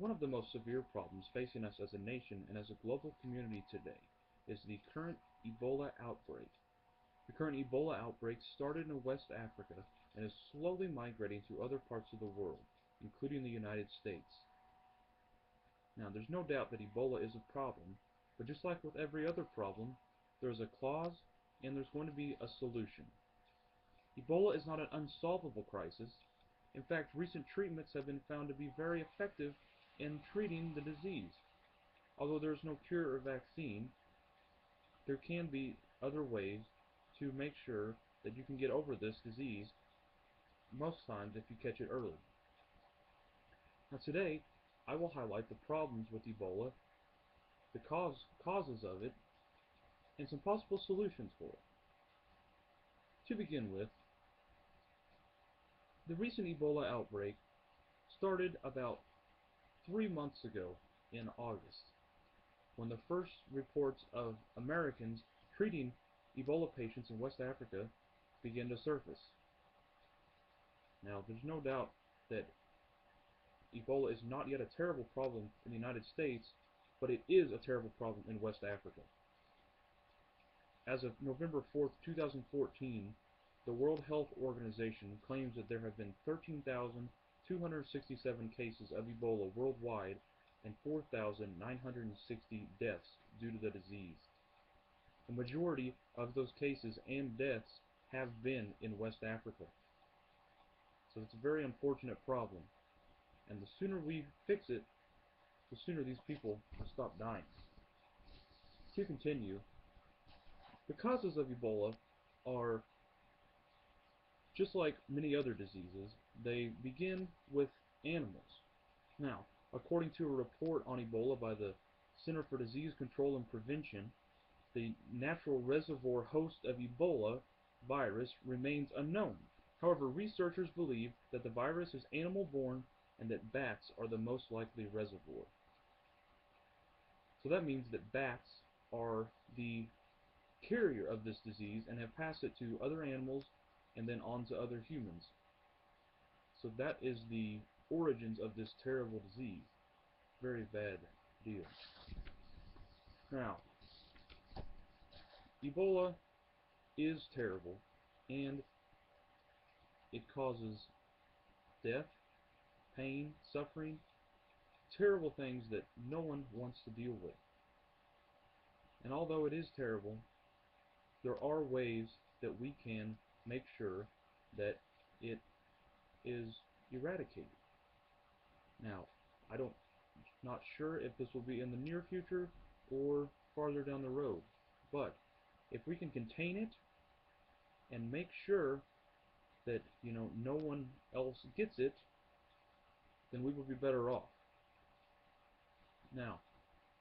One of the most severe problems facing us as a nation and as a global community today is the current Ebola outbreak. The current Ebola outbreak started in West Africa and is slowly migrating to other parts of the world, including the United States. Now, there's no doubt that Ebola is a problem, but just like with every other problem, there's a cause and there's going to be a solution. Ebola is not an unsolvable crisis. In fact, recent treatments have been found to be very effective in treating the disease. Although there is no cure or vaccine, there can be other ways to make sure that you can get over this disease, most times if you catch it early. Now today, I will highlight the problems with Ebola, the causes of it, and some possible solutions for it. To begin with, the recent Ebola outbreak started about 3 months ago in August, when the first reports of Americans treating Ebola patients in West Africa began to surface. Now, there's no doubt that Ebola is not yet a terrible problem in the United States, but it is a terrible problem in West Africa. As of November 4th, 2014, the World Health Organization claims that there have been 13,267 cases of Ebola worldwide and 4,960 deaths due to the disease. The majority of those cases and deaths have been in West Africa. So it's a very unfortunate problem. And the sooner we fix it, the sooner these people will stop dying. To continue, the causes of Ebola are just like many other diseases. They begin with animals. Now, according to a report on Ebola by the Center for Disease Control and Prevention, the natural reservoir host of Ebola virus remains unknown. However, researchers believe that the virus is animal-borne and that bats are the most likely reservoir. So that means that bats are the carrier of this disease and have passed it to other animals and then on to other humans. So that is the origins of this terrible disease. Very bad deal. Now, Ebola is terrible, and it causes death, pain, suffering, terrible things that no one wants to deal with. And although it is terrible, there are ways that we can make sure that it is eradicated. Now, not sure if this will be in the near future or farther down the road, but if we can contain it and make sure that no one else gets it, then we will be better off. Now,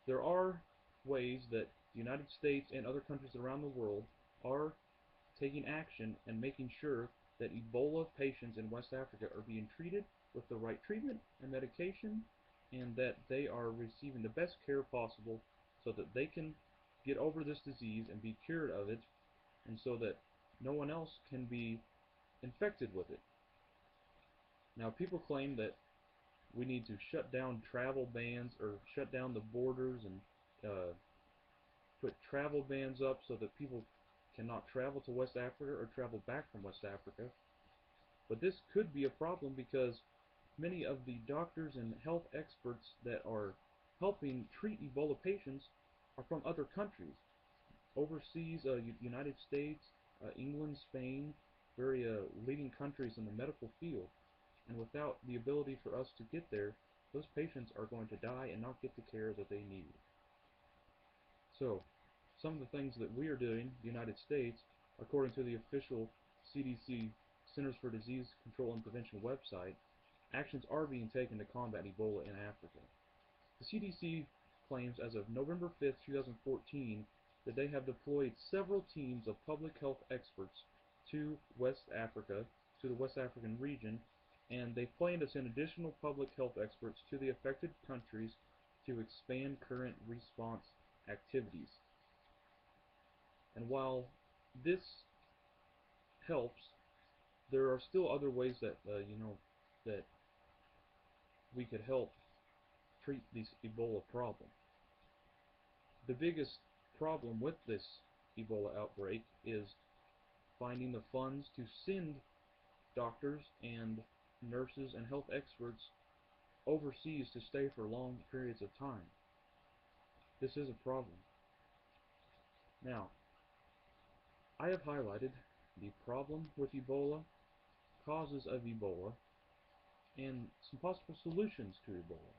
there are ways that the United States and other countries around the world are taking action and making sure that Ebola patients in West Africa are being treated with the right treatment and medication, and that they are receiving the best care possible so that they can get over this disease and be cured of it, and so that no one else can be infected with it. Now, people claim that we need to shut down travel bans or shut down the borders and put travel bans up so that people cannot travel to West Africa or travel back from West Africa. But this could be a problem because many of the doctors and health experts that are helping treat Ebola patients are from other countries. Overseas, United States, England, Spain, very leading countries in the medical field. And without the ability for us to get there, those patients are going to die and not get the care that they need. So, some of the things that we are doing, the United States, according to the official CDC Centers for Disease Control and Prevention website, actions are being taken to combat Ebola in Africa. The CDC claims as of November 5th, 2014, that they have deployed several teams of public health experts to West Africa, to the West African region, and they plan to send additional public health experts to the affected countries to expand current response activities. And while this helps, there are still other ways that that we could help treat this Ebola problem. The biggest problem with this Ebola outbreak is finding the funds to send doctors and nurses and health experts overseas to stay for long periods of time. This is a problem. Now, I have highlighted the problem with Ebola, causes of Ebola, and some possible solutions to Ebola.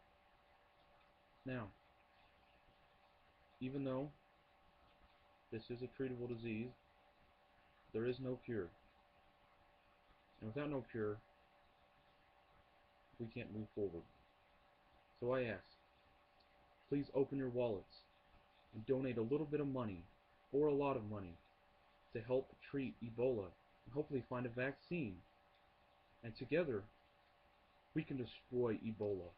Now, even though this is a treatable disease, there is no cure. And without no cure, we can't move forward. So I ask, please open your wallets and donate a little bit of money, or a lot of money, to help treat Ebola and hopefully find a vaccine. And together, we can destroy Ebola.